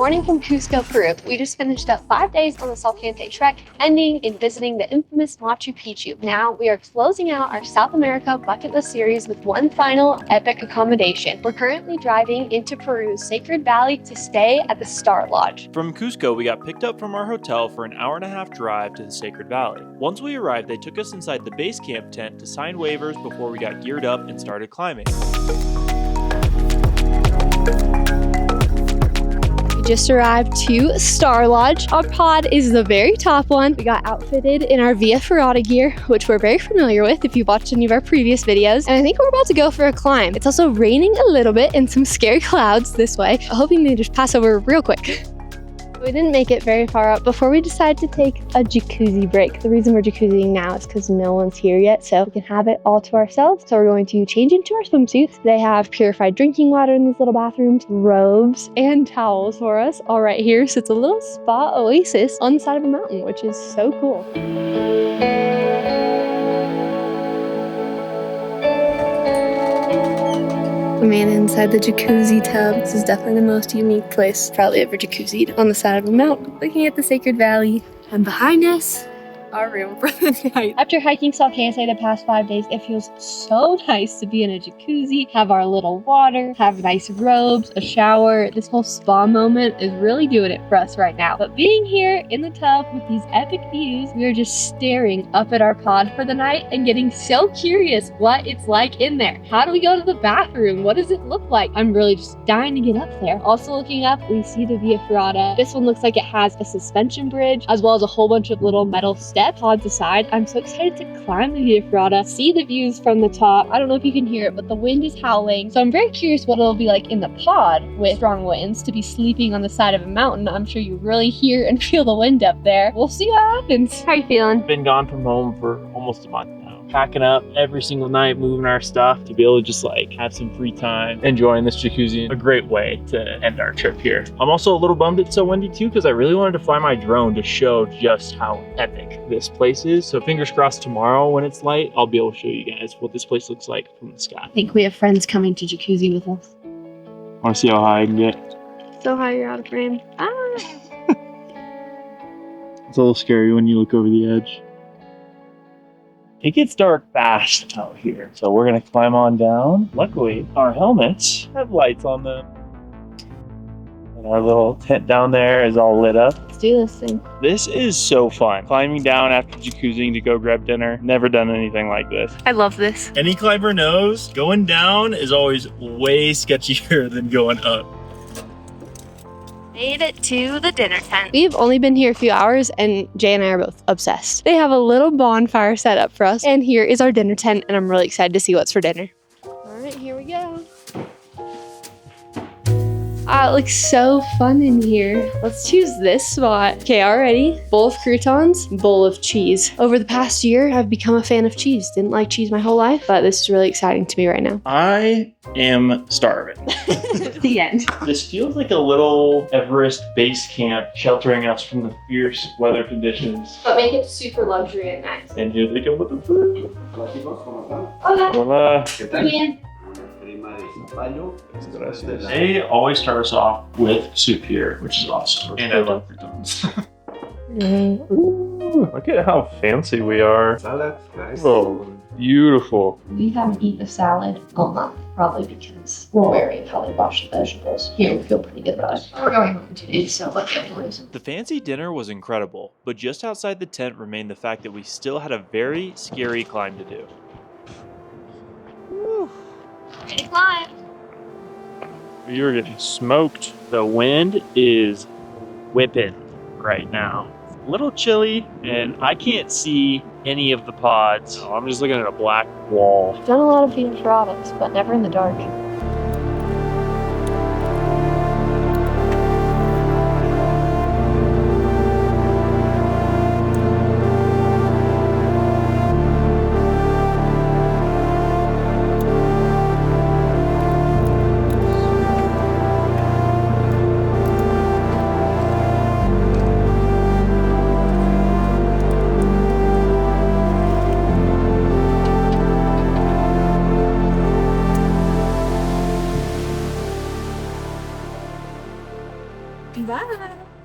morning from Cusco, Peru. We just finished up 5 days on the Salkantay trek, ending in visiting the infamous Machu Picchu. Now we are closing out our South America bucket list series with one final epic accommodation. We're currently driving into Peru's Sacred Valley to stay at the Star Lodge. From Cusco, we got picked up from our hotel for an hour-and-a-half drive to the Sacred Valley. Once we arrived, they took us inside the base camp tent to sign waivers before we got geared up and started climbing. Just arrived to Star Lodge. Our pod is the very top one. We got outfitted in our Via Ferrata gear, which we're very familiar with if you've watched any of our previous videos. And I think we're about to go for a climb. It's also raining a little bit and some scary clouds this way, hoping they just pass over real quick. We didn't make it very far up before we decided to take a jacuzzi break. The reason we're jacuzziing now is because no one's here yet, so we can have it all to ourselves. So we're going to change into our swimsuits. They have purified drinking water in these little bathrooms, robes, and towels for us all right here. So it's a little spa oasis on the side of a mountain, which is so cool. The man inside the jacuzzi tub. This is definitely the most unique place probably ever jacuzzied, on the side of a mountain, looking at the Sacred Valley. And behind us, our room for the night. After hiking Salkantay the past 5 days, it feels so nice to be in a jacuzzi, have our little water, have nice robes, a shower. This whole spa moment is really doing it for us right now. But being here in the tub with these epic views, we are just staring up at our pod for the night and getting so curious what it's like in there. How do we go to the bathroom? What does it look like? I'm really just dying to get up there. Also looking up, we see the Via Ferrata. This one looks like it has a suspension bridge, as well as a whole bunch of little metal steps pods aside. I'm so excited to climb the Via Ferrata, see the views from the top. I don't know if you can hear it, but the wind is howling. So I'm very curious what it'll be like in the pod with strong winds. To be sleeping on the side of a mountain, I'm sure you really hear and feel the wind up there. We'll see what happens. How are you feeling? Been gone from home for almost a month now. Packing up every single night, moving our stuff to be able to just like have some free time, enjoying this jacuzzi. A great way to end our trip here. I'm also a little bummed it's so windy too, because I really wanted to fly my drone to show just how epic this place is. So fingers crossed tomorrow when it's light, I'll be able to show you guys what this place looks like from the sky. I think we have friends coming to jacuzzi with us. Want to see how high I can get? So high you're out of frame. Ah! It's a little scary when you look over the edge. It gets dark fast out here, so we're gonna climb on down. Luckily, our helmets have lights on them. And our little tent down there is all lit up. Let's do this thing. This is so fun. Climbing down after jacuzziing to go grab dinner. Never done anything like this. I love this. Any climber knows going down is always way sketchier than going up. Made it to the dinner tent. We've only been here a few hours and Jay and I are both obsessed. They have a little bonfire set up for us, and here is our dinner tent, and I'm really excited to see what's for dinner. All right, here we go. Ah, it looks so fun in here. Let's choose this spot. Okay, already. Bowl of croutons, bowl of cheese. Over the past year, I've become a fan of cheese. Didn't like cheese my whole life, but this is really exciting to me right now. I am starving. The end. This feels like a little Everest base camp sheltering us from the fierce weather conditions. But make it super luxury and nice. And here they come with the food. Hola. Hola. Bien. They always start us off with soup here, which is awesome. And I love croutons. Ooh, look at how fancy we are. Nice. Oh, beautiful. We haven't eaten a salad all month, probably because we're wary of how they wash the vegetables. Here, we feel pretty good about it. We're going home in 2 days, so let's get boys. The fancy dinner was incredible, but just outside the tent remained the fact that we still had a very scary climb to do. Ready to climb. We were getting smoked. The wind is whipping right now. It's a little chilly, and I can't see any of the pods. I'm just looking at a black wall. I've done a lot of Via Ferratas, but never in the dark.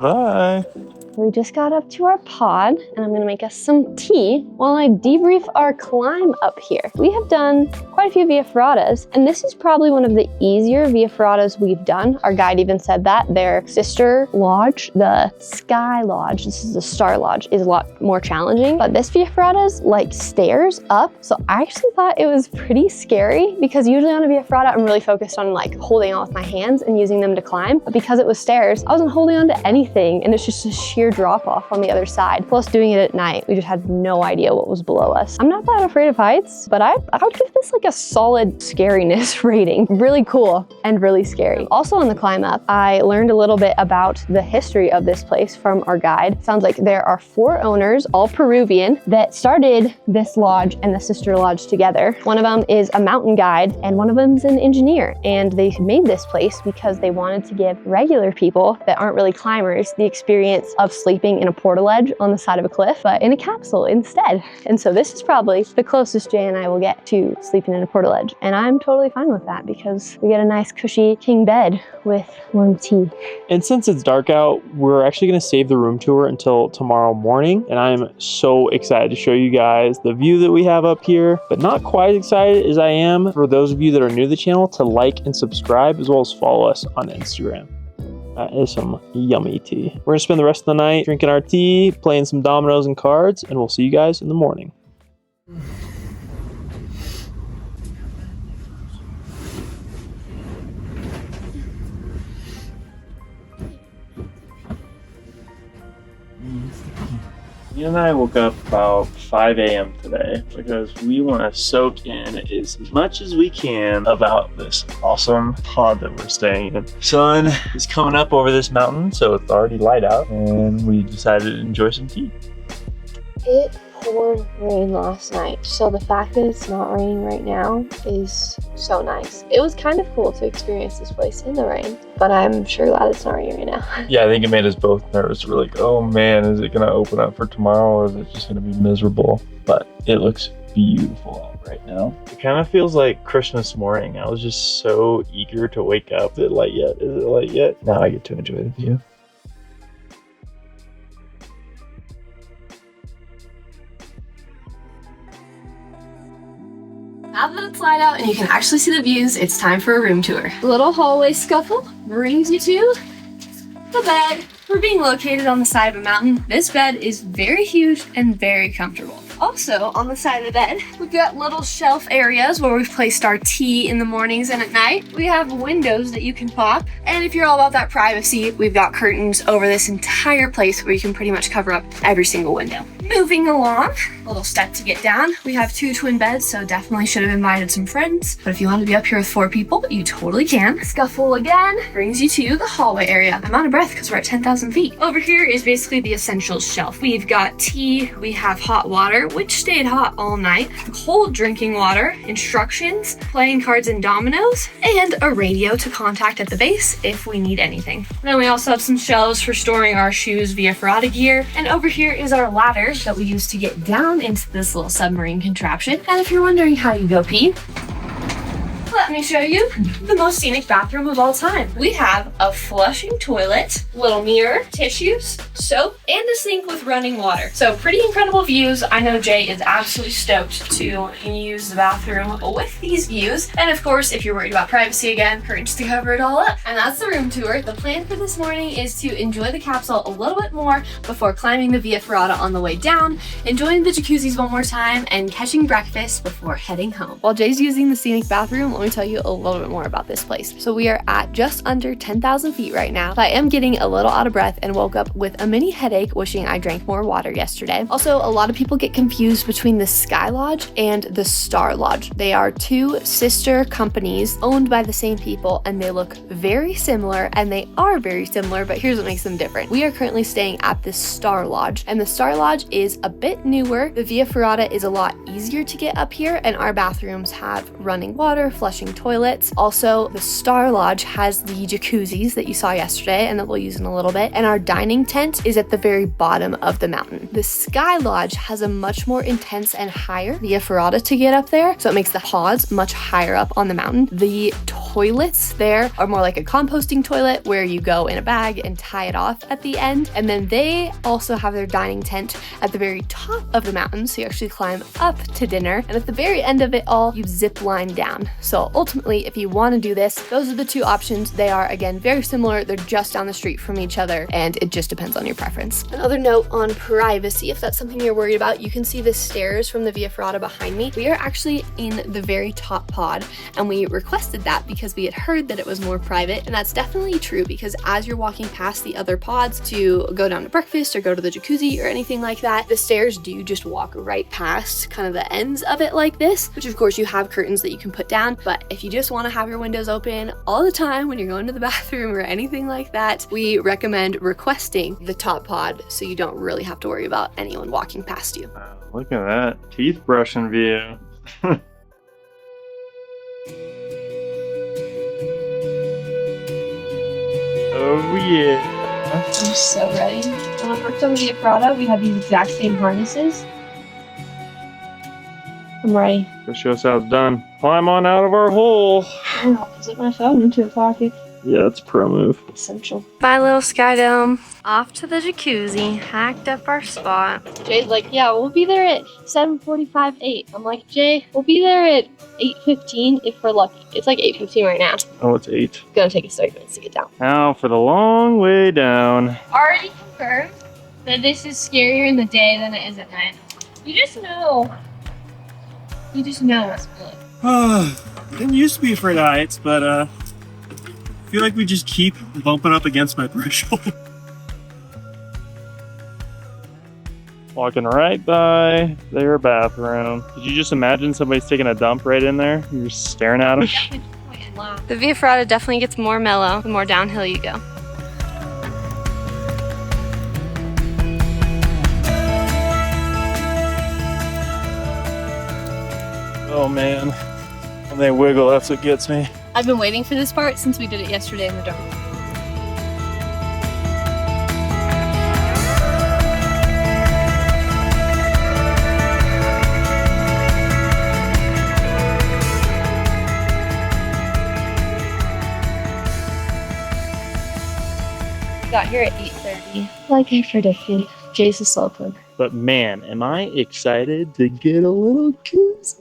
Bye. We just got up to our pod and I'm gonna make us some tea while I debrief our climb up here. We have done quite a few Via Ferratas, and this is probably one of the easier Via Ferratas we've done. Our guide even said that. Their sister lodge, the Sky Lodge, this is the Star Lodge, is a lot more challenging. But this Via Ferrata's like stairs up, so I actually thought it was pretty scary because usually on a Via Ferrata, I'm really focused on like holding on with my hands and using them to climb. But because it was stairs, I wasn't holding on to anything, and it's just a sheer drop off on the other side. Plus doing it at night, we just had no idea what was below us. I'm not that afraid of heights, but I would give this like a solid scariness rating. Really cool and really scary. Also on the climb up, I learned a little bit about the history of this place from our guide. Sounds like there are 4 owners, all Peruvian, that started this lodge and the sister lodge together. One of them is a mountain guide and one of them is an engineer. And they made this place because they wanted to give regular people that aren't really climbers the experience of sleeping in a portaledge on the side of a cliff, but in a capsule instead. And so this is probably the closest Jay and I will get to sleeping in a portaledge. And I'm totally fine with that because we get a nice cushy king bed with warm tea. And since it's dark out, we're actually going to save the room tour until tomorrow morning. And I'm so excited to show you guys the view that we have up here, but not quite as excited as I am for those of you that are new to the channel to like and subscribe, as well as follow us on Instagram. That is some yummy tea. We're gonna spend the rest of the night drinking our tea, playing some dominoes and cards, and we'll see you guys in the morning. You and I woke up about 5 a.m. today because we want to soak in as much as we can about this awesome pod that we're staying in. Sun is coming up over this mountain, so it's already light out, and we decided to enjoy some tea. It poured rain last night, so the fact that it's not raining right now is so nice. It was kind of cool to experience this place in the rain, but I'm sure glad it's not raining right now. Yeah, I think it made us both nervous. We're like, oh man, is it gonna open up for tomorrow or is it just gonna be miserable? But it looks beautiful out right now. It kind of feels like Christmas morning. I was just so eager to wake up. Is it light yet? Is it light yet? Now I get to enjoy the view. Now that it's light out and you can actually see the views, it's time for a room tour. The little hallway scuffle brings you to the bed. We're being located on the side of a mountain. This bed is very huge and very comfortable. Also, on the side of the bed, we've got little shelf areas where we've placed our tea in the mornings and at night. We have windows that you can pop. And if you're all about that privacy, we've got curtains over this entire place where you can pretty much cover up every single window. Moving along, a little step to get down. We have 2 twin beds, so definitely should have invited some friends. But if you want to be up here with 4 people, you totally can. Scuffle again brings you to the hallway area. I'm out of breath because we're at 10,000 feet. Over here is basically the essentials shelf. We've got tea, we have hot water, which stayed hot all night, cold drinking water, instructions, playing cards and dominoes, and a radio to contact at the base if we need anything. Then we also have some shelves for storing our shoes, Via Ferrata gear, and over here is our ladder that we use to get down into this little submarine contraption. And if you're wondering how you go pee, let me show you the most scenic bathroom of all time. We have a flushing toilet, little mirror, tissues, soap, and a sink with running water. So pretty incredible views. I know Jay is absolutely stoked to use the bathroom with these views. And of course, if you're worried about privacy again, curtains to cover it all up. And that's the room tour. The plan for this morning is to enjoy the capsule a little bit more before climbing the Via Ferrata on the way down, enjoying the jacuzzis one more time, and catching breakfast before heading home. While Jay's using the scenic bathroom, let me tell you a little bit more about this place. So we are at just under 10,000 feet right now. I am getting a little out of breath and woke up with a mini headache, wishing I drank more water yesterday. Also, a lot of people get confused between the Sky Lodge and the Star Lodge. They are 2 sister companies owned by the same people, and they look very similar, and they are very similar, but here's what makes them different. We are currently staying at the Star Lodge, and the Star Lodge is a bit newer. The Via Ferrata is a lot easier to get up here, and our bathrooms have running water, flushing toilets. Also, the Star Lodge has the jacuzzis that you saw yesterday and that we'll use in a little bit, and our dining tent is at the very bottom of the mountain. The Sky Lodge has a much more intense and higher Via Ferrata to get up there, so it makes the pods much higher up on the mountain. The toilets there are more like a composting toilet where you go in a bag and tie it off at the end. And then they also have their dining tent at the very top of the mountain, so you actually climb up to dinner. And at the very end of it all, you zip line down. So ultimately, if you want to do this, those are the two options. They are, again, very similar. They're just down the street from each other, and it just depends on your preference. Another note on privacy, if that's something you're worried about, you can see the stairs from the Via Ferrata behind me. We are actually in the very top pod, and we requested that because we had heard that it was more private, and that's definitely true because as you're walking past the other pods to go down to breakfast or go to the jacuzzi or anything like that, the stairs do just walk right past kind of the ends of it like this, which of course you have curtains that you can put down, but if you just want to have your windows open all the time when you're going to the bathroom or anything like that, we recommend requesting the top pod so you don't really have to worry about anyone walking past you. Wow, look at that teeth brushing view. Oh yeah. I'm so ready. When I worked on Via Ferrata, we have these exact same harnesses. I'm ready. Go show us how it's done. Climb on out of our hole. I'll zip my phone into a pocket. Yeah, that's a pro move. Essential. Bye, little Sky Dome. Off to the jacuzzi. Hacked up our spot. Jay's like, yeah, we'll be there at 7:45, 8. I'm like, Jay, we'll be there at 8:15 if we're lucky. It's like 8:15 right now. Oh, it's 8. It's gonna take us 30 minutes to get down. Now for the long way down. Already confirmed that this is scarier in the day than it is at night. You just know. You just know what's good. Didn't used to be afraid of heights, but I feel like we just keep bumping up against my threshold. Walking right by their bathroom. Did you just imagine somebody's taking a dump right in there? You're just staring at them. The Via Ferrata definitely gets more mellow the more downhill you go. Oh man, when they wiggle, that's what gets me. I've been waiting for this part since we did it yesterday in the dark. Got here at 8:30. Like I predicted, Jay's a slow cook. But man, am I excited to get a little koozie.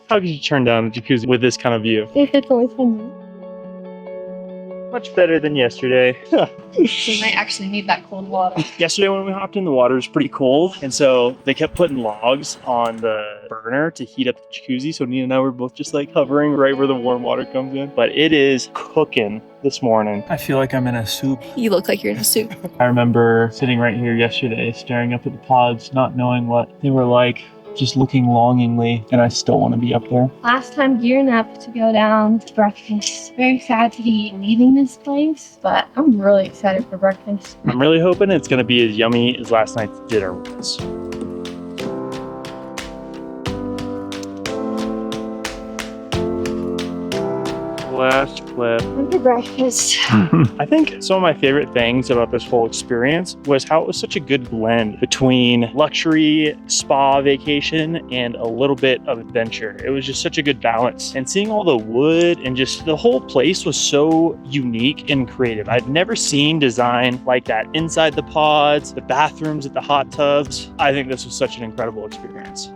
How could you turn down a jacuzzi with this kind of view? It's always fun. Much better than yesterday. We might actually need that cold water. Yesterday when we hopped in, the water was pretty cold. And so they kept putting logs on the burner to heat up the jacuzzi. So Nina and I were both just like hovering right where the warm water comes in. But it is cooking this morning. I feel like I'm in a soup. You look like you're in a soup. I remember sitting right here yesterday, staring up at the pods, not knowing what they were like, just looking longingly, and I still want to be up there. Last time gearing up to go down to breakfast. Very sad to be leaving this place, but I'm really excited for breakfast. I'm really hoping it's going to be as yummy as last night's dinner was. Last clip. Time for breakfast. I think some of my favorite things about this whole experience was how it was such a good blend between luxury spa vacation and a little bit of adventure. It was just such a good balance. And seeing all the wood and just the whole place was so unique and creative. I'd never seen design like that inside the pods, the bathrooms at the hot tubs. I think this was such an incredible experience.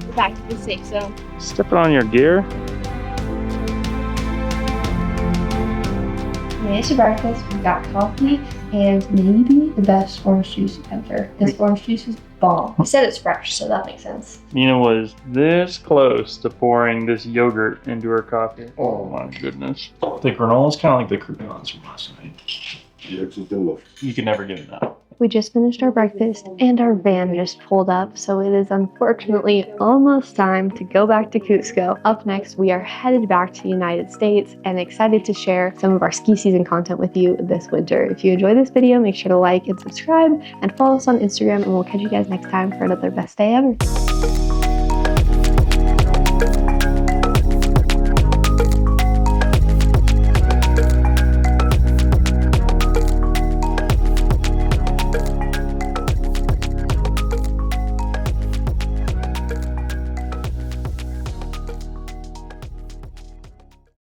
We're back to the safe zone. Stepping on your gear. Made it to breakfast. We got coffee and maybe the best orange juice ever. This orange juice is bomb. I said it's fresh, so that makes sense. Nina was this close to pouring this yogurt into her coffee. Oh my goodness. The granola is kind of like the croutons from last night. You can never get enough. We just finished our breakfast and our van just pulled up, so it is unfortunately almost time to go back to Cusco. Up next, we are headed back to the United States and excited to share some of our ski season content with you this winter. If you enjoyed this video, make sure to like and subscribe and follow us on Instagram, and we'll catch you guys next time for another best day ever.